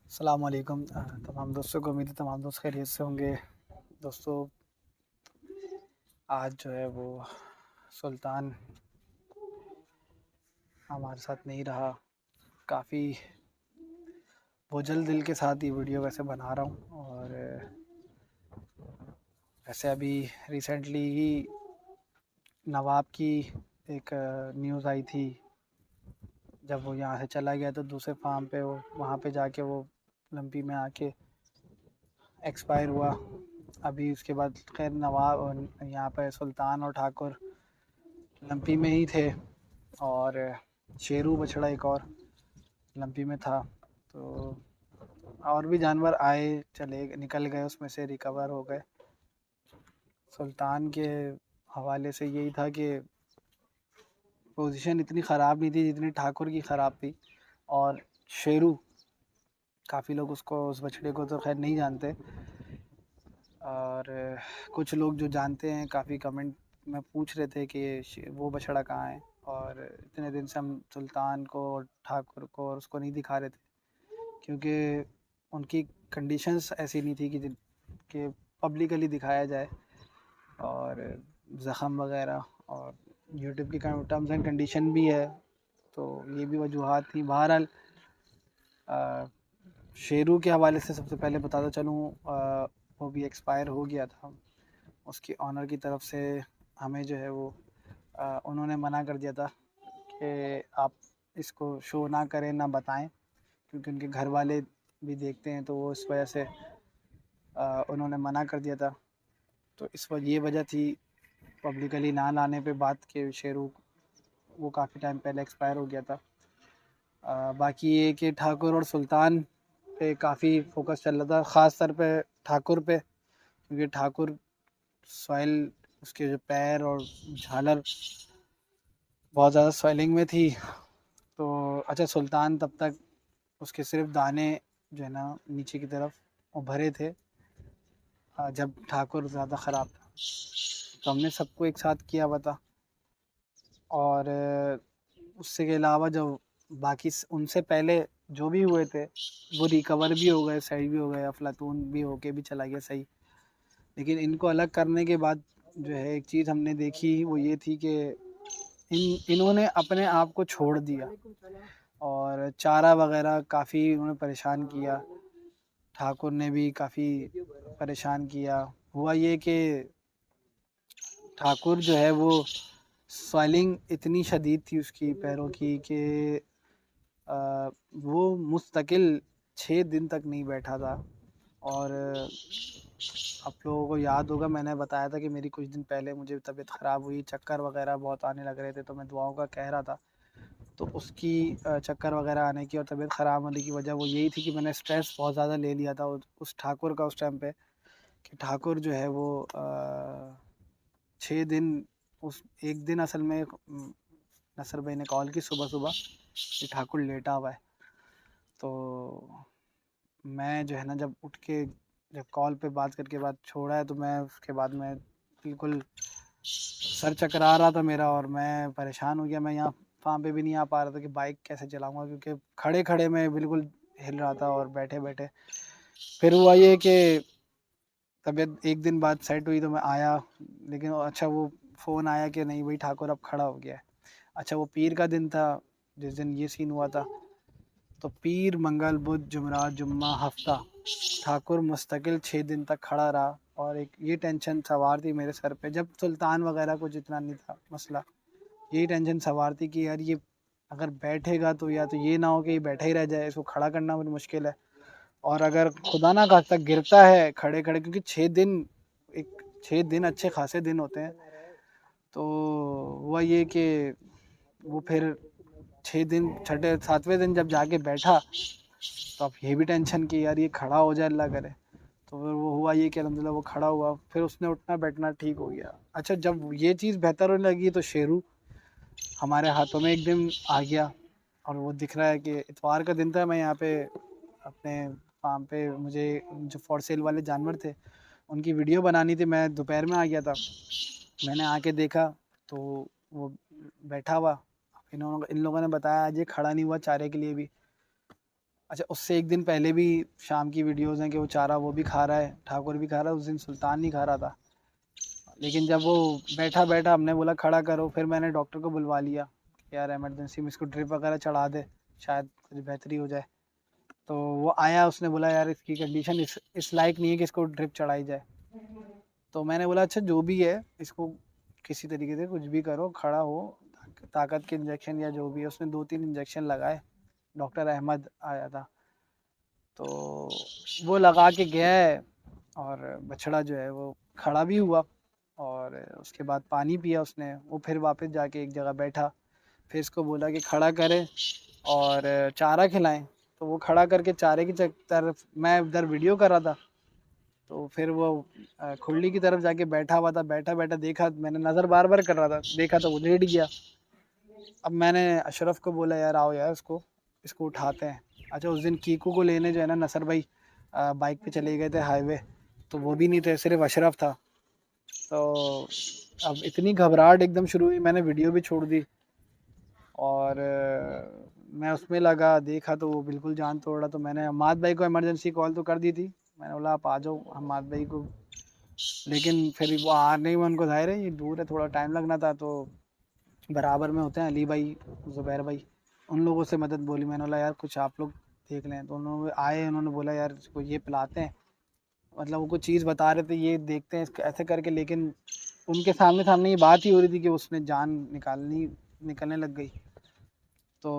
अस्सलाम वालेकुम तमाम दोस्तों को। उम्मीद है तमाम दोस्त खैरियत से होंगे। दोस्तों, आज जो है वो सुल्तान हमारे साथ नहीं रहा। काफ़ी बोझल दिल के साथ ये वीडियो वैसे बना रहा हूँ। और वैसे अभी रिसेंटली ही नवाब की एक न्यूज़ आई थी। जब वो यहाँ से चला गया तो दूसरे फार्म पे वो वहाँ पे जाके वो लंपी में आके एक्सपायर हुआ। अभी उसके बाद खैर नवाब यहाँ पे सुल्तान और ठाकुर लंपी में ही थे, और शेरू बछड़ा एक और लंपी में था। तो और भी जानवर आए चले निकल गए, उसमें से रिकवर हो गए। सुल्तान के हवाले से यही था कि पोजीशन इतनी ख़राब नहीं थी जितनी ठाकुर की ख़राब थी। और शेरू, काफ़ी लोग उसको उस बछड़े को तो खैर नहीं जानते, और कुछ लोग जो जानते हैं काफ़ी कमेंट में पूछ रहे थे कि वो बछड़ा कहाँ है। और इतने दिन से हम सुल्तान को और ठाकुर को और उसको नहीं दिखा रहे थे, क्योंकि उनकी कंडीशंस ऐसी नहीं थी कि पब्लिकली दिखाया जाए, और ज़ख़म वगैरह, और यूट्यूब की टर्म्स एंड कंडीशन भी है, तो ये भी वजूहात थी। बहरहाल शेरू के हवाले से सबसे पहले बताता चलूँ, वो भी एक्सपायर हो गया था। उसकी ऑनर की तरफ से हमें जो है वो उन्होंने मना कर दिया था कि आप इसको शो ना करें, ना बताएं, क्योंकि उनके घर वाले भी देखते हैं, तो वो इस वजह से उन्होंने मना कर दिया था। तो ये वजह थी पब्लिकली ना लाने पे बात के शेरू वो काफ़ी टाइम पहले एक्सपायर हो गया था। बाकी ये कि ठाकुर और सुल्तान पे काफ़ी फोकस चल रहा था, ख़ास तौर पे ठाकुर पे, क्योंकि ठाकुर सॉइल, उसके जो पैर और झालर बहुत ज़्यादा स्वेलिंग में थी। तो अच्छा, सुल्तान तब तक उसके सिर्फ दाने जो है ना नीचे की तरफ उभरे थे जब ठाकुर ज़्यादा ख़राब था। तो हमने सबको एक साथ किया हुआ था। और उससे के अलावा जो बाकी उनसे पहले जो भी हुए थे वो रिकवर भी हो गए, सही भी हो गए, अफलातून भी होके भी चला गया सही। लेकिन इनको अलग करने के बाद जो है एक चीज़ हमने देखी, वो ये थी कि इन्होंने अपने आप को छोड़ दिया, और चारा वगैरह काफ़ी उन्होंने परेशान किया। ठाकुर ने भी काफ़ी परेशान किया। हुआ ये कि ठाकुर जो है वो स्वेलिंग इतनी शदीद थी उसकी पैरों की कि वो मुस्तकिल 6 दिन तक नहीं बैठा था। और आप लोगों को याद होगा, मैंने बताया था कि मेरी कुछ दिन पहले मुझे तबीयत ख़राब हुई, चक्कर वगैरह बहुत आने लग रहे थे, तो मैं दुआओं का कह रहा था। तो उसकी चक्कर वगैरह आने की और तबीयत ख़राब होने की वजह वो यही थी कि मैंने स्ट्रेस बहुत ज़्यादा ले लिया था उस ठाकुर का उस टाइम पे, कि ठाकुर जो है वो 6 दिन, उस एक दिन असल में नसर भाई ने कॉल की सुबह सुबह कि ठाकुर लेटा हुआ है। तो मैं जो है ना जब कॉल पे बात करके बाद छोड़ा है, तो मैं उसके बाद में बिल्कुल सर चकरा रहा था मेरा, और मैं परेशान हो गया। मैं यहाँ फार्म पे भी नहीं आ पा रहा था कि बाइक कैसे चलाऊंगा, क्योंकि खड़े खड़े मैं बिल्कुल हिल रहा था, और बैठे बैठे फिर हुआ ये कि तबीयत एक दिन बाद सेट हुई तो मैं आया। लेकिन अच्छा, वो फ़ोन आया कि नहीं भाई ठाकुर अब खड़ा हो गया है। अच्छा, वो पीर का दिन था जिस दिन ये सीन हुआ था। तो पीर, मंगल, बुध, जुमरात, जुम्मा, हफ्ता, ठाकुर मुस्तकिल 6 दिन तक खड़ा रहा। और एक ये टेंशन सवार थी मेरे सर पे, जब सुल्तान वगैरह कुछ इतना नहीं था मसला, यही टेंशन सवार थी कि यार ये अगर बैठेगा तो या तो ये ना हो कि ये बैठा ही रह जाए, इसको खड़ा करना बड़ी मुश्किल है। और अगर खुदा ना खास्ता गिरता है खड़े खड़े, क्योंकि 6 दिन, एक 6 दिन अच्छे खासे दिन होते हैं। तो हुआ ये कि वो फिर 6 दिन, छठे सातवें दिन जब जाके बैठा, तो अब ये भी टेंशन कि यार ये खड़ा हो जाए, अल्लाह करे। तो फिर वो हुआ ये कि अल्हम्दुलिल्लाह वो खड़ा हुआ, फिर उसने उठना बैठना ठीक हो गया। अच्छा, जब ये चीज़ बेहतर होने लगी तो शेरू हमारे हाथों में एक दिन आ गया। और वो दिख रहा है कि इतवार का दिन था, मैं यहाँ पे अपने फार्म पे, मुझे जो फॉर सेल वाले जानवर थे उनकी वीडियो बनानी थी, मैं दोपहर में आ गया था। मैंने आके देखा तो वो बैठा हुआ। इन लोगों ने बताया आज ये खड़ा नहीं हुआ चारे के लिए भी। अच्छा, उससे एक दिन पहले भी शाम की वीडियोज़ हैं कि वो चारा वो भी खा रहा है, ठाकुर भी खा रहा है, उस दिन सुल्तान नहीं खा रहा था। लेकिन जब वो बैठा हमने बोला खड़ा करो, फिर मैंने डॉक्टर को बुलवा लिया कि यार इमरजेंसी में इसको ड्रिप वगैरह चढ़ा दे, शायद कुछ बेहतरी हो जाए। तो वो आया, उसने बोला यार इसकी कंडीशन इस लायक नहीं है कि इसको ड्रिप चढ़ाई जाए। तो मैंने बोला अच्छा जो भी है, इसको किसी तरीके से कुछ भी करो, खड़ा हो, ताकत के इंजेक्शन या जो भी है। उसने 2-3 इंजेक्शन लगाए, डॉक्टर अहमद आया था, तो वो लगा के गया है। और बछड़ा जो है वो खड़ा भी हुआ, और उसके बाद पानी पिया उसने। वो फिर वापस जाके एक जगह बैठा, फिर इसको बोला कि खड़ा करें और चारा खिलाएं। तो वो खड़ा करके चारे की तरफ, मैं उधर वीडियो कर रहा था, तो फिर वो खुरली की तरफ जाके बैठा हुआ था। बैठा बैठा देखा, मैंने नज़र बार बार कर रहा था, देखा तो वो लेट गया। अब मैंने अशरफ को बोला यार आओ यार, इसको उठाते हैं। अच्छा, उस दिन कीकू को लेने जो है ना नसर भाई बाइक पे चले गए थे हाईवे, तो वो भी नहीं थे, सिर्फ अशरफ था। तो अब इतनी घबराहट एकदम शुरू हुई, मैंने वीडियो भी छोड़ दी। और मैं उसमें लगा, देखा तो वो बिल्कुल जान तोड़ रहा। तो मैंने हम्माद भाई को इमरजेंसी कॉल तो कर दी थी, मैंने बोला आप आ जाओ हम्माद भाई को। लेकिन फिर वो आ नहीं, मैं उनको जाहिर है ये दूर है, थोड़ा टाइम लगना था। तो बराबर में होते हैं अली भाई, ज़ुबैर भाई, उन लोगों से मदद बोली। मैंने बोला यार कुछ आप लोग देख लें। तो उन्होंने आए, उन्होंने बोला यार इसको ये पिलाते हैं, मतलब वो कुछ चीज़ बता रहे थे, ये देखते हैं ऐसे करके। लेकिन उनके सामने सामने ये बात ही हो रही थी कि उसने जान निकलने लग गई। तो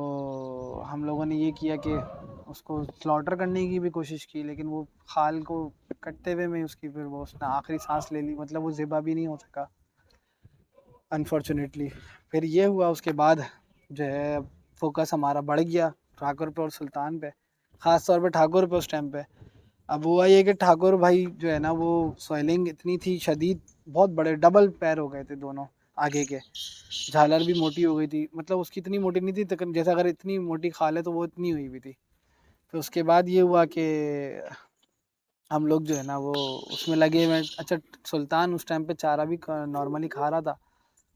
हम लोगों ने ये किया कि उसको स्लॉटर करने की भी कोशिश की, लेकिन वो खाल को कटते हुए में उसकी फिर वो उसने आखिरी सांस ले ली, मतलब वो ज़िबा भी नहीं हो सका अनफॉर्चुनेटली। फिर ये हुआ, उसके बाद जो है फोकस हमारा बढ़ गया ठाकुर पे और सुल्तान पे, ख़ास तौर पे ठाकुर पे उस टाइम पे। अब हुआ ये कि ठाकुर भाई जो है ना, वो स्वेलिंग इतनी थी शदीद, बहुत बड़े डबल पैर हो गए थे दोनों आगे के, झालर भी मोटी हो गई थी, मतलब उसकी इतनी मोटी नहीं थी, तकरीबन जैसा अगर इतनी मोटी खाल है तो वो इतनी हुई हुई थी। फिर उसके बाद ये हुआ कि हम लोग जो है ना वो उसमें लगे हुए। अच्छा, सुल्तान उस टाइम पे चारा भी नॉर्मली खा रहा था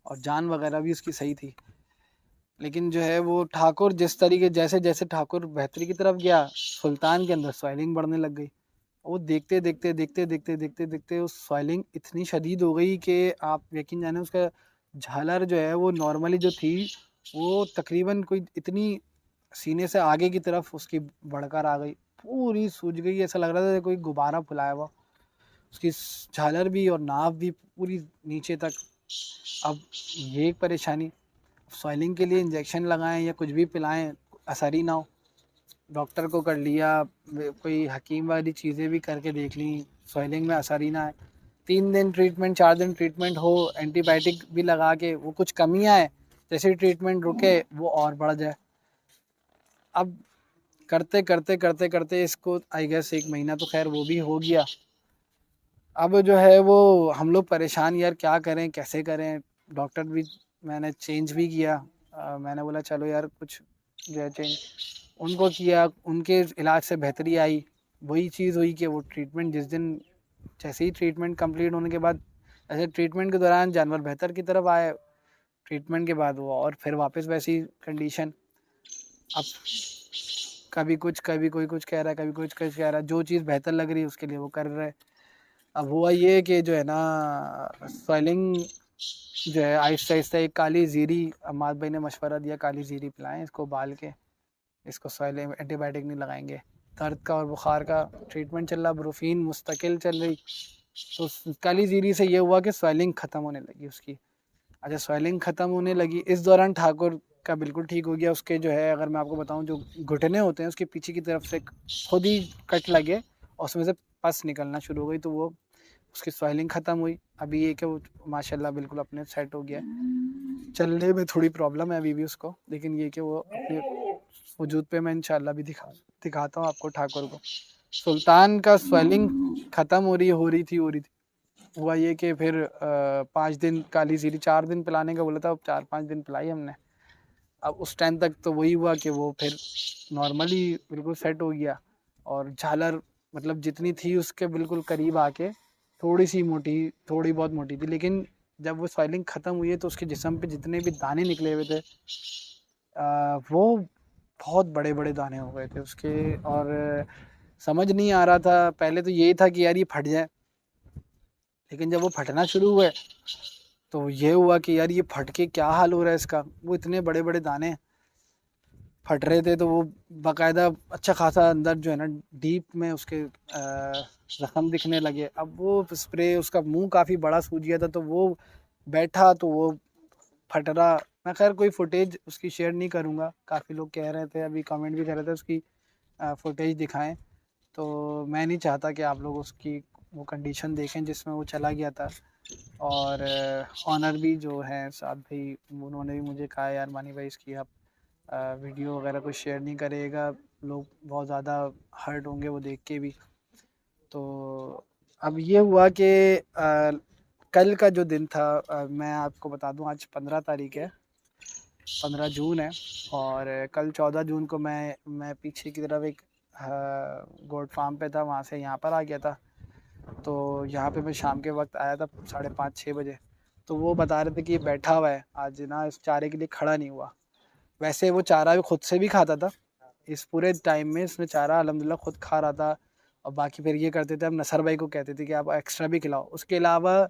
और जान वगैरह भी उसकी सही थी। लेकिन जो है वो ठाकुर जिस तरीके, जैसे जैसे ठाकुर बेहतरी की तरफ गया, सुल्तान के अंदर स्वेलिंग बढ़ने लग गई। वो देखते देखते देखते देखते देखते देखते उस स्वेलिंग इतनी शदीद हो गई कि आप यकीन जाने, उसका झालर जो है वो नॉर्मली जो थी वो तकरीबन कोई इतनी सीने से आगे की तरफ उसकी बढ़कर आ गई, पूरी सूज गई। ऐसा लग रहा था कोई गुब्बारा फुलाया हुआ, उसकी झालर भी और नाव भी पूरी नीचे तक। अब ये एक परेशानी, स्वेलिंग के लिए इंजेक्शन लगाएं या कुछ भी पिलाएं, असर ही ना हो। डॉक्टर को कर लिया, कोई हकीम वाली चीज़ें भी करके देख ली, स्वेलिंग में असर ही ना है। 3 दिन ट्रीटमेंट, 4 दिन ट्रीटमेंट हो, एंटीबायोटिक भी लगा के वो कुछ कमी आए, जैसे ट्रीटमेंट रुके वो और बढ़ जाए। अब करते करते करते करते इसको आई गेस 1 महीना तो खैर वो भी हो गया। अब जो है वो हम लोग परेशान, यार क्या करें कैसे करें। डॉक्टर भी मैंने चेंज भी किया। मैंने बोला चलो यार कुछ जो है चेंज, उनको किया, उनके इलाज से बेहतरी आई। वही चीज़ हुई कि वो ट्रीटमेंट जिस दिन, जैसे ही ट्रीटमेंट कंप्लीट होने के बाद, ऐसे ट्रीटमेंट के दौरान जानवर बेहतर की तरफ आए, ट्रीटमेंट के बाद वो और फिर वापस वैसी कंडीशन। अब कभी कुछ, कभी कोई कुछ कह रहा है, कभी कुछ कह रहा है, जो चीज़ बेहतर लग रही है उसके लिए वो कर रहे हैं। अब हुआ ये कि जो है ना स्वेलिंग जो है आहिस्ता आहिस्ता, एक काली जीरी, अम्माद भाई ने मशवरा दिया काली जीरी पिलाएं इसको उबाल के, इसको स्वेलिंग एंटीबायोटिक नहीं लगाएंगे। दर्द का और बुखार का ट्रीटमेंट चल रहा, ब्रोफीन मुस्तकिल चल रही। तो काली जीरी से ये हुआ कि स्वेलिंग ख़त्म होने लगी उसकी। अच्छा, स्वेलिंग ख़त्म होने लगी, इस दौरान ठाकुर का बिल्कुल ठीक हो गया। उसके जो है, अगर मैं आपको बताऊं, जो घुटने होते हैं उसके पीछे की तरफ से खुद ही कट लगे और उसमें से पस निकलना शुरू हो गई, तो वो उसकी स्वेलिंग ख़त्म हुई। अभी ये कि वो माशाल्लाह बिल्कुल अपने सेट हो गया है। चलने में थोड़ी प्रॉब्लम है अभी भी उसको, लेकिन ये कि वो अपने वजूद पे मैं इंशाल्लाह भी दिखाता हूँ आपको ठाकुर को। सुल्तान का स्वेलिंग ख़त्म हो रही थी। हुआ ये कि फिर 5 दिन काली जीरी, 4 दिन पिलाने का बोला था, 4-5 दिन पिलाई हमने। अब उस टाइम तक तो वही हुआ कि वो फिर नॉर्मली बिल्कुल सेट हो गया, और झालर मतलब जितनी थी उसके बिल्कुल करीब आके, थोड़ी सी मोटी, थोड़ी बहुत मोटी थी। लेकिन जब वो स्वेलिंग ख़त्म हुई है तो उसके जिस्म पे जितने भी दाने निकले हुए थे वो बहुत बड़े-बड़े दाने हो गए थे उसके। और समझ नहीं आ रहा था, पहले तो यही था कि यार ये फट जाए, लेकिन जब वो फटना शुरू हुए तो ये हुआ कि यार ये फट के क्या हाल हो रहा है इसका। वो इतने बड़े-बड़े दाने फट रहे थे, तो वो बाकायदा अच्छा खासा अंदर जो है ना डीप में उसके ज़ख्म दिखने लगे। अब वो स्प्रे, उसका मुंह काफ़ी बड़ा सूज गया था, तो वो बैठा तो वो फट रहा। मैं खैर कोई फुटेज उसकी शेयर नहीं करूँगा, काफ़ी लोग कह रहे थे, अभी कमेंट भी कर रहे थे उसकी फुटेज दिखाएं, तो मैं नहीं चाहता कि आप लोग उसकी वो कंडीशन देखें जिसमें वो चला गया था। और ऑनर भी जो है साथ भाई, उन्होंने भी मुझे कहा यार मानी भाई इसकी आप वीडियो वगैरह कुछ शेयर नहीं करिएगा, लोग बहुत ज़्यादा हर्ट होंगे वो देख के भी। तो अब ये हुआ कि कल का जो दिन था, मैं आपको बता दूं आज 15 तारीख है, 15 जून है। और कल 14 जून को मैं पीछे की तरफ एक गोट फार्म पे था, वहाँ से यहाँ पर आ गया था। तो यहाँ पे मैं शाम के वक्त आया था 5:30-6 बजे। तो वो बता रहे थे कि ये बैठा हुआ है आज ना, इस चारे के लिए खड़ा नहीं हुआ। वैसे वो चारा भी खुद से भी खाता था, इस पूरे टाइम में इसने चारा अल्हम्दुलिल्लाह खुद खा रहा था। और बाकी फिर ये करते थे, हम नसर भाई को कहते थे कि आप एक्स्ट्रा भी खिलाओ। उसके अलावा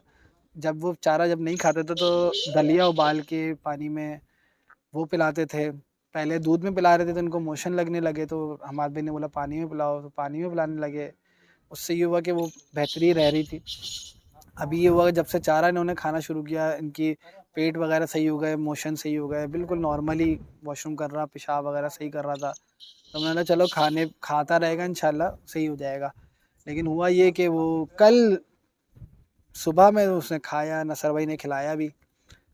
जब वो चारा जब नहीं खाते थे तो दलिया उबाल के पानी में वो पिलाते थे। पहले दूध में पिला रहे थे तो उनको मोशन लगने लगे, तो हमारे भाई ने बोला पानी में पिलाओ, तो पानी में पिलाने लगे। उससे ये हुआ कि वो बेहतरीन रह रही थी। अभी ये हुआ कि जब से चारा इन्होंने खाना शुरू किया, इनकी पेट वगैरह सही हो गए, मोशन सही हो गए, बिल्कुल नॉर्मली वॉशरूम कर रहा, पेशाब वगैरह सही कर रहा था। तो मैंने बोला चलो खाता रहेगा, इंशाल्लाह सही हो जाएगा। लेकिन हुआ ये कि वो कल सुबह में उसने खाया, नसर भाई ने खिलाया भी।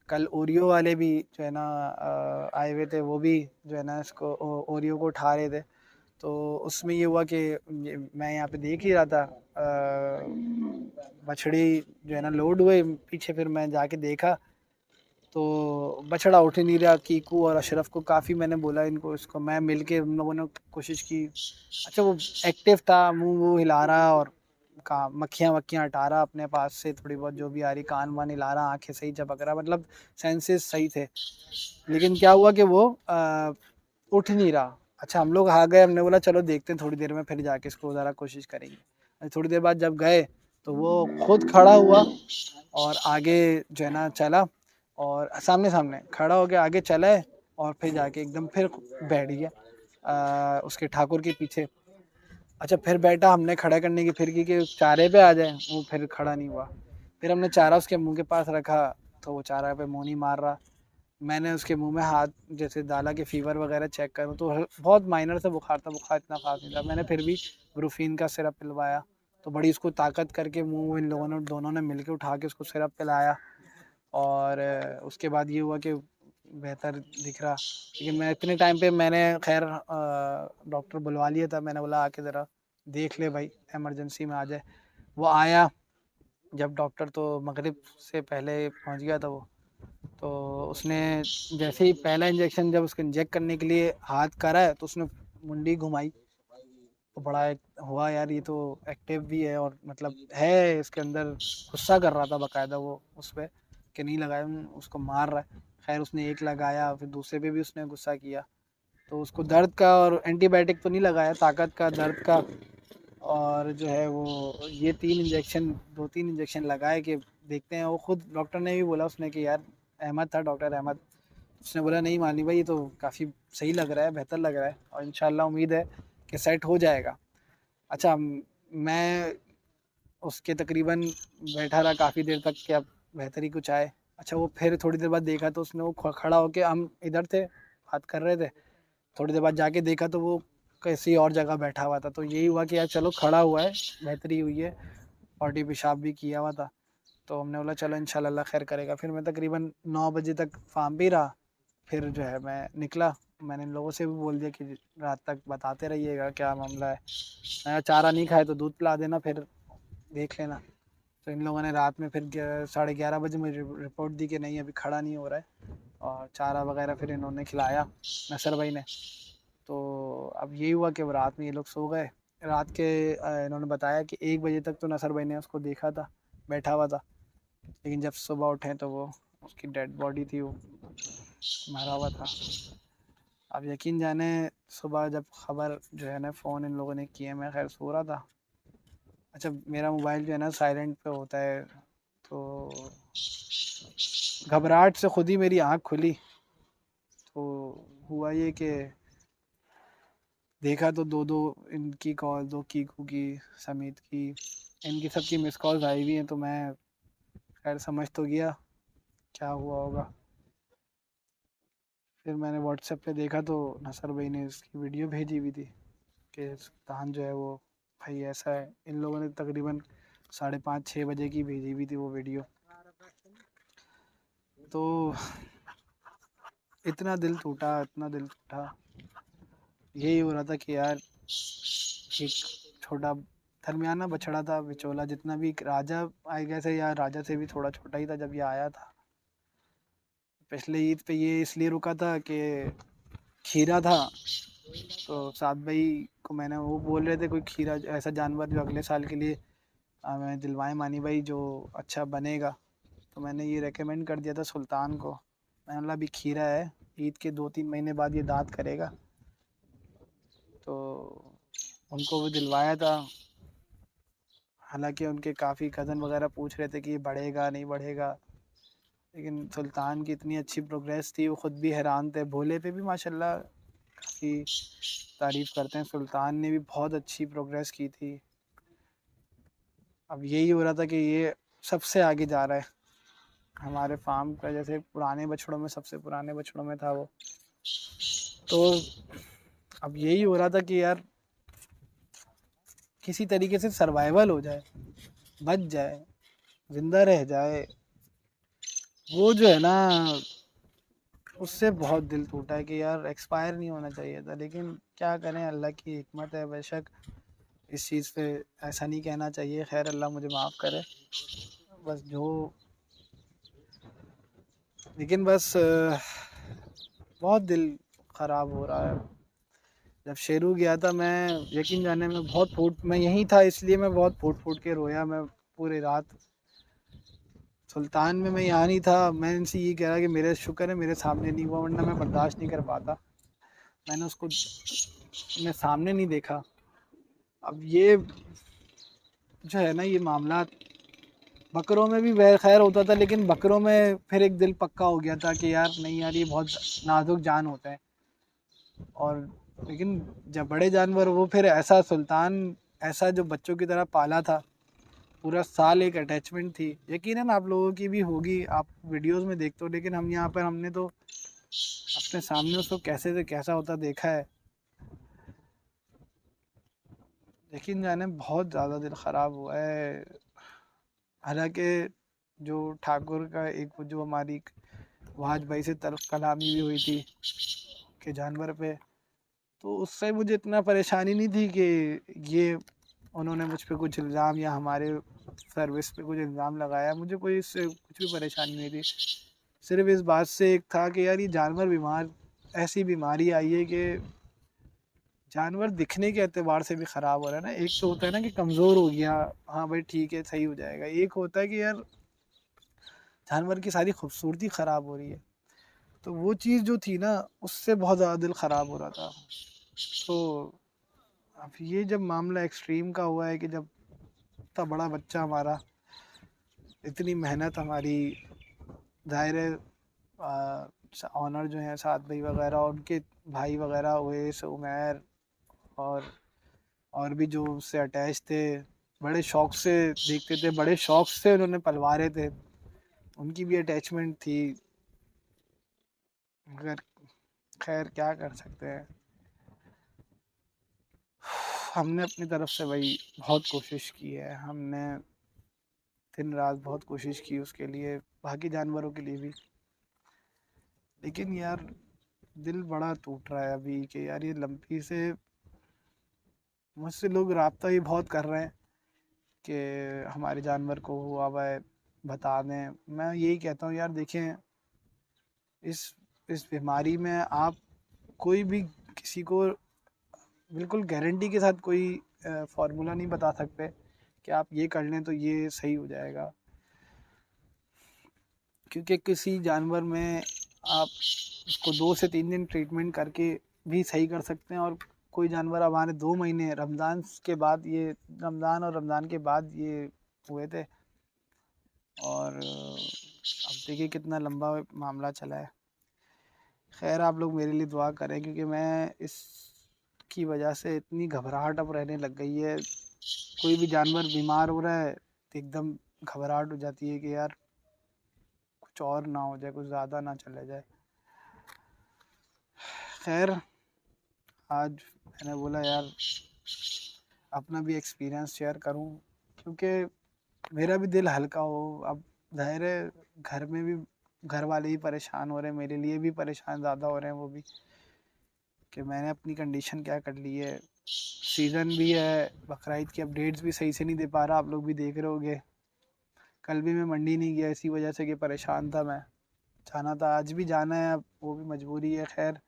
कल ओरियो वाले भी जो है ना आए हुए थे, वो भी जो है ना इसको ओरियो को उठा रहे थे। तो उसमें ये हुआ कि मैं यहाँ पे देख ही रहा था, बछड़ी जो है ना लोड हुए पीछे, फिर मैं जाके देखा तो बछड़ा उठ ही नहीं रहा। कीकू और अशरफ को काफ़ी मैंने बोला, इनको इसको मैं मिल के उन लोगों ने कोशिश की। अच्छा वो एक्टिव था, मुंह वो हिला रहा और मक्खियाँ वक्खियाँ हटा रहा अपने पास से, थोड़ी बहुत जो भी आ रही, कान वान हिला रहा, आंखें सही झपक रहा, मतलब सेंसेस सही थे। लेकिन क्या हुआ कि वो उठ नहीं रहा। अच्छा हम लोग आ गए, हमने बोला चलो देखते हैं थोड़ी देर में, फिर जाके इसको ज़रा कोशिश करेंगे। थोड़ी देर बाद जब गए तो वो खुद खड़ा हुआ और आगे जो है ना चला, और सामने सामने खड़ा हो गया, आगे चला है और फिर जाके एकदम फिर बैठ गया उसके ठाकुर के पीछे। अच्छा फिर बैठा, हमने खड़ा करने की फिर की कि चारे पे आ जाए, वो फिर खड़ा नहीं हुआ। फिर हमने चारा उसके मुंह के पास रखा, तो वो चारा पे मुंह नहीं मार रहा। मैंने उसके मुंह में हाथ जैसे डाला कि फ़ीवर वगैरह चेक करूँ, तो बहुत माइनर सा बुखार था, बुखार इतना ख़ास नहीं था। मैंने फिर भी ब्रूफीन का सिरप पिलवाया, तो बड़ी उसको ताकत करके मुंह इन लोगों ने दोनों ने मिलके उठा के उसको सिरप पिलाया। और उसके बाद ये हुआ कि बेहतर दिख रहा। लेकिन मैं इतने टाइम पे मैंने खैर डॉक्टर बुलवा लिया था, मैंने बोला आके ज़रा देख ले भाई, इमरजेंसी में आ जाए। वो आया जब डॉक्टर, तो मगरिब से पहले पहुंच गया था वो। तो उसने जैसे ही पहला इंजेक्शन जब उसको इंजेक्ट करने के लिए हाथ करा है, तो उसने मुंडी घुमाई, तो बड़ा एक हुआ यार, ये तो एक्टिव भी है और मतलब है इसके अंदर। गुस्सा कर रहा था बाकायदा वो उस पर कि नहीं लगाया, उसको मार रहा है। खैर उसने एक लगाया, फिर दूसरे पे भी उसने गुस्सा किया, तो उसको दर्द का और एंटीबायोटिक तो नहीं लगाया, ताकत का, दर्द का, और जो है वो ये 3 इंजेक्शन, 2-3 इंजेक्शन लगाए कि देखते हैं। वो खुद डॉक्टर ने भी बोला उसने कि यार, अहमद था डॉक्टर अहमद, उसने बोला नहीं मानी भाई, ये तो काफ़ी सही लग रहा है, बेहतर लग रहा है, और इंशाल्लाह उम्मीद है कि सेट हो जाएगा। अच्छा मैं उसके तकरीबन बैठा रहा काफ़ी देर तक कि अब बेहतर ही कुछ आए। अच्छा वो फिर थोड़ी देर बाद देखा तो उसने वो खड़ा होके, हम इधर थे बात कर रहे थे, थोड़ी देर बाद जाके देखा तो वो किसी और जगह बैठा हुआ था। तो यही हुआ कि यार चलो खड़ा हुआ है, बेहतरी हुई है, पॉटी पेशाब भी किया हुआ था। तो हमने बोला चलो इंशाल्लाह अल्लाह खैर करेगा। फिर मैं तकरीबन 9 बजे तक फार्म भी रहा, फिर जो है मैं निकला। मैंने इन लोगों से भी बोल दिया कि रात तक बताते रहिएगा क्या मामला है, मैं चारा नहीं खाए तो दूध पिला देना, फिर देख लेना। तो इन लोगों ने रात में फिर 11:30 बजे मुझे रिपोर्ट दी कि नहीं अभी खड़ा नहीं हो रहा है, और चारा वगैरह फिर इन्होंने खिलाया नसर भाई ने। तो अब यही हुआ कि रात में ये लोग सो गए। रात के इन्होंने बताया कि 1 बजे तक तो नसर भाई ने उसको देखा था बैठा हुआ था, लेकिन जब सुबह उठे तो वो उसकी डेड बॉडी थी, वो मरा हुआ था। अब यकीन जाने सुबह जब खबर जो है ना फ़ोन इन लोगों ने किए, मैं खैर सो रहा था। अच्छा, मेरा मोबाइल जो है ना साइलेंट पे होता है, तो घबराहट से खुद ही मेरी आँख खुली। तो हुआ ये कि देखा तो दो दो इनकी कॉल, दो कीकू की, समीत की, इनकी सबकी मिस कॉल्स आई हुई हैं। तो मैं खैर समझ तो गया क्या हुआ होगा। फिर मैंने व्हाट्सएप पे देखा तो नसर भाई ने इसकी वीडियो भेजी हुई थी कि सुल्तान जो है वो भाई ऐसा है। इन लोगों ने तकरीबन 5:30-6 बजे की भेजी हुई थी वो वीडियो। तो इतना दिल टूटा, इतना दिल टूटा। यही हो रहा था कि यार एक छोटा दरमियाना बछड़ा था, बिचौला, जितना भी राजा आई गया से, या राजा से भी थोड़ा छोटा ही था जब ये आया था। पिछले ईद पे ये इसलिए रुका था कि खीरा था, तो साद भाई को मैंने, वो बोल रहे थे कोई खीरा ऐसा जानवर जो अगले साल के लिए हमें दिलवाए मानी भाई, जो अच्छा बनेगा। तो मैंने ये रेकमेंड कर दिया था सुल्तान को। मैंने बोला अभी खीरा है, ईद के 2-3 महीने बाद ये दाँत करेगा। तो उनको भी दिलवाया था। हालांकि उनके काफ़ी कज़न वगैरह पूछ रहे थे कि ये बढ़ेगा नहीं बढ़ेगा, लेकिन सुल्तान की इतनी अच्छी प्रोग्रेस थी, वो ख़ुद भी हैरान थे। भोले पे भी माशाल्लाह काफ़ी तारीफ़ करते हैं, सुल्तान ने भी बहुत अच्छी प्रोग्रेस की थी। अब यही हो रहा था कि ये सबसे आगे जा रहा है हमारे फार्म का, जैसे पुराने बछड़ों में सबसे पुराने बछड़ों में था वो। तो अब यही हो रहा था कि यार किसी तरीके से सर्वाइवल हो जाए, बच जाए, ज़िंदा रह जाए। वो जो है ना, उससे बहुत दिल टूटा है कि यार एक्सपायर नहीं होना चाहिए था। लेकिन क्या करें, अल्लाह की हिकमत है। बेशक इस चीज़ पे ऐसा नहीं कहना चाहिए, खैर अल्लाह मुझे माफ़ करे। बस जो, लेकिन बस बहुत दिल ख़राब हो रहा है। जब शेरू गया था, मैं यकीन जाने में बहुत फूट, मैं यहीं था इसलिए मैं बहुत फूट फूट के रोया मैं पूरी रात। सुल्तान में मैं यहाँ नहीं था। मैं इनसे ये कह रहा कि मेरे शुक्र है मेरे सामने नहीं हुआ, वरना मैं बर्दाश्त नहीं कर पाता। मैंने उसको अपने सामने नहीं देखा। अब ये जो है ना, ये मामला बकरों में भी खैर होता था, लेकिन बकरों में फिर एक दिल पक्का हो गया था कि यार नहीं यार, ये बहुत नाजुक जान होता है। और लेकिन जब बड़े जानवर, वो फिर ऐसा सुल्तान, ऐसा जो बच्चों की तरह पाला था, पूरा साल एक अटैचमेंट थी। यकीनन आप लोगों की भी होगी, आप वीडियोस में देखते हो, लेकिन हम यहाँ पर हमने तो अपने सामने उसको कैसे से कैसा होता देखा है। यकीन जाने बहुत ज़्यादा दिल ख़राब हुआ है। हालांकि जो ठाकुर का एक, जो हमारी वहाज भाई से तल्ख कलामी भी हुई थी कि जानवर पे, तो उससे मुझे इतना परेशानी नहीं थी कि ये उन्होंने मुझ पे कुछ इल्ज़ाम या हमारे सर्विस पे कुछ इल्ज़ाम लगाया। मुझे कोई इससे कुछ भी परेशानी नहीं थी। सिर्फ इस बात से एक था कि यार ये जानवर बीमार, ऐसी बीमारी आई है कि जानवर दिखने के एतबार से भी ख़राब हो रहा है ना। एक तो होता है ना कि कमज़ोर हो गया, हाँ भाई ठीक है सही हो जाएगा। एक होता है कि यार जानवर की सारी खूबसूरती ख़राब हो रही है। तो वो चीज़ जो थी ना, उससे बहुत ज़्यादा दिल ख़राब हो रहा था। तो अब ये जब मामला एक्सट्रीम का हुआ है कि जब इतना बड़ा बच्चा हमारा, इतनी मेहनत हमारी, ज़ाहिर है ऑनर जो हैं साथ भाई वगैरह, उनके भाई वगैरह उवैस, उमैर, और भी जो उससे अटैच थे, बड़े शौक़ से देखते थे, बड़े शौक़ से उन्होंने पलवारे थे, उनकी भी अटैचमेंट थी। मगर खैर क्या कर सकते हैं। हमने अपनी तरफ से भाई बहुत कोशिश की है, हमने दिन रात बहुत कोशिश की उसके लिए, बाकी जानवरों के लिए भी। लेकिन यार दिल बड़ा टूट रहा है अभी कि यार ये लंपी से मुझसे लोग रब्ता ही बहुत कर रहे हैं कि हमारे जानवर को हुआ हुआ है, बता दें। मैं यही कहता हूँ यार देखें, इस इस बीमारी में आप कोई भी किसी को बिल्कुल गारंटी के साथ कोई फार्मूला नहीं बता सकते कि आप ये कर लें तो ये सही हो जाएगा। क्योंकि किसी जानवर में आप उसको 2 से 3 दिन ट्रीटमेंट करके भी सही कर सकते हैं। और कोई जानवर हमारे 2 महीने रमज़ान के बाद, ये रमज़ान और रमज़ान के बाद ये हुए थे, और अब देखिए कितना लंबा मामला चला है। खैर आप लोग मेरे लिए दुआ करें, क्योंकि मैं इसकी वजह से इतनी घबराहट अब रहने लग गई है। कोई भी जानवर बीमार हो रहा है तो एकदम घबराहट हो जाती है कि यार कुछ और ना हो जाए, कुछ ज़्यादा ना चले जाए। खैर आज मैंने बोला यार अपना भी एक्सपीरियंस शेयर करूं, क्योंकि मेरा भी दिल हल्का हो। अब ज़ाहिर है घर में भी घर वाले ही परेशान हो रहे हैं, मेरे लिए भी परेशान ज़्यादा हो रहे हैं वो भी, कि मैंने अपनी कंडीशन क्या कर ली है। सीज़न भी है, बकरीद की अपडेट्स भी सही से नहीं दे पा रहा, आप लोग भी देख रहे होगे। कल भी मैं मंडी नहीं गया इसी वजह से कि परेशान था मैं। जाना था, आज भी जाना है, अब वो भी मजबूरी है। खैर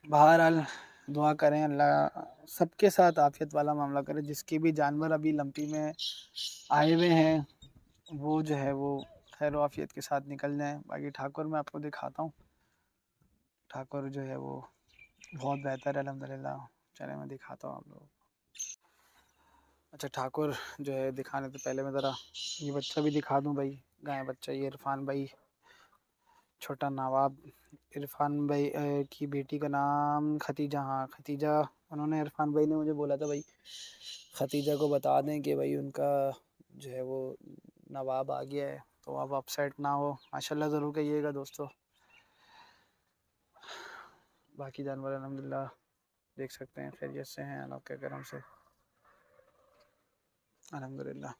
बहरहाल दुआ करें अल्लाह सबके साथ आफियत वाला मामला करे। जिसके भी जानवर अभी लंपी में आए हुए हैं वो जो है वो खैर आफियत के साथ निकल जाएं। बाकी ठाकुर मैं आपको दिखाता हूँ, ठाकुर जो है वो बहुत बेहतर है अल्हम्दुलिल्लाह। चले मैं दिखाता हूँ आप लोगों को। अच्छा ठाकुर जो है दिखाने से पहले मैं ज़रा ये बच्चा भी दिखा दूँ भाई, गाय बच्चा। ये इरफान भाई, छोटा नवाब। इरफान भाई की बेटी का नाम खतीजा। हाँ खतीजा, उन्होंने इरफान भाई ने मुझे बोला था भाई खतीजा को बता दें कि भाई उनका जो है वो नवाब आ गया है, तो आप अपसेट ना हो। माशाल्लाह ज़रूर कहिएगा दोस्तों। बाकी जानवर अल्हम्दुलिल्लाह देख सकते हैं खैरियत से हैं अल्लाह के करम से अल्हम्दुलिल्लाह।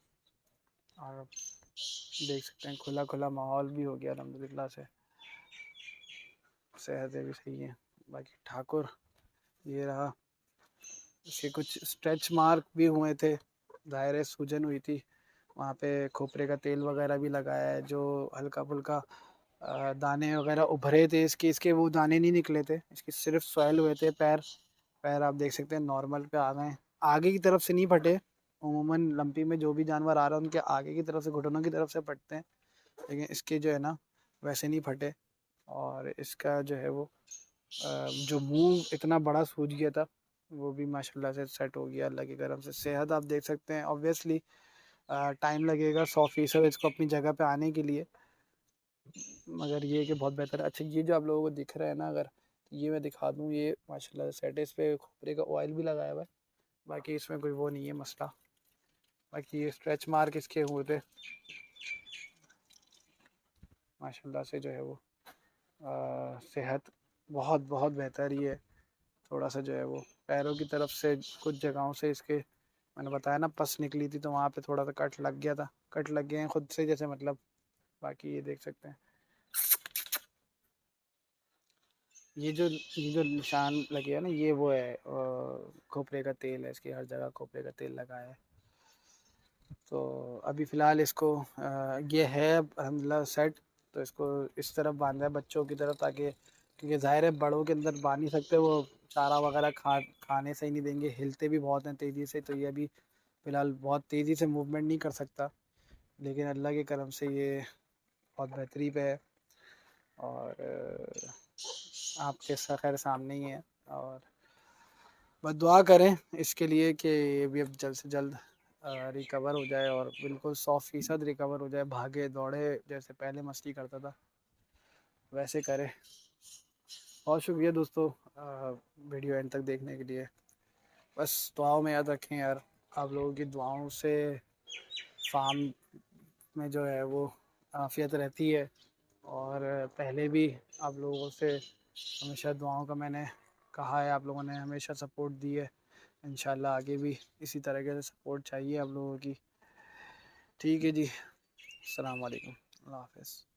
और देख सकते हैं खुला खुला माहौल भी हो गया अल्हम्दुलिल्लाह से, सेहतें भी सही हैं। बाकी ठाकुर ये रहा। इसके कुछ स्ट्रेच मार्क भी हुए थे, ज़ाहिर है सूजन हुई थी वहाँ पे। खोपरे का तेल वगैरह भी लगाया है, जो हल्का फुल्का दाने वगैरह उभरे थे इसके, वो दाने नहीं निकले थे, इसके सिर्फ सॉयल हुए थे। पैर पैर आप देख सकते हैं नॉर्मल पे आ गए, आगे की तरफ से नहीं फटे। उमूमन लंपी में जो भी जानवर आ रहा है उनके आगे की तरफ से, घुटनों की तरफ से फटते हैं, लेकिन इसके जो है ना वैसे नहीं फटे। और इसका जो है वो जो मुंह इतना बड़ा सूज गया था वो भी माशाल्लाह से सेट हो गया अल्लाह के करम से। सेहत आप देख सकते हैं, ऑब्वियसली टाइम लगेगा 100% इसको अपनी जगह पे आने के लिए, मगर ये कि बहुत बेहतर है। अच्छा ये जो आप लोगों को दिख रहा है ना, अगर ये मैं दिखा दूँ, ये माशाल्लाह सेट है, इस पर खोपरे का ऑयल भी लगाया हुआ है। बाकी इसमें कोई वो नहीं है मसला। बाकी ये स्ट्रेच मार्क इसके हुए थे माशाल्लाह से, जो है वो सेहत बहुत बहुत बेहतर ही है। थोड़ा सा जो है वो पैरों की तरफ से कुछ जगहों से इसके मैंने बताया ना पस निकली थी, तो वहाँ पे थोड़ा सा कट लग गया था, कट लग गए हैं खुद से जैसे मतलब। बाकी ये देख सकते हैं, ये जो निशान लगे है ना, ये वो है खोपरे का तेल है, इसकी हर जगह खोपरे का तेल लगा है। तो अभी फ़िलहाल इसको ये है अल्हम्दुलिल्लाह सेट। तो इसको इस तरफ बांधा है बच्चों की तरफ, ताकि क्योंकि ज़ाहिर है बड़ों के अंदर बांध नहीं सकते, वो चारा वगैरह खाने से ही नहीं देंगे, हिलते भी बहुत हैं तेज़ी से। तो ये अभी फ़िलहाल बहुत तेज़ी से मूवमेंट नहीं कर सकता, लेकिन अल्लाह के करम से ये बहुत बेहतरी पे है। और आपके खैर सामने ही है। और बस दुआ करें इसके लिए कि ये भी अब जल्द से जल्द रिकवर हो जाए, और बिल्कुल 100% रिकवर हो जाए, भागे दौड़े जैसे पहले मस्ती करता था वैसे करे। बहुत शुक्रिया दोस्तों वीडियो एंड तक देखने के लिए। बस दुआओं में याद रखें यार, आप लोगों की दुआओं से फार्म में जो है वो आफियत रहती है। और पहले भी आप लोगों से हमेशा दुआओं का मैंने कहा है, आप लोगों ने हमेशा सपोर्ट दी है। इंशाल्लाह आगे भी इसी तरीके से सपोर्ट चाहिए आप लोगों की। ठीक है जी, अस्सलाम वालेकुम, अल्लाह हाफ़िज़।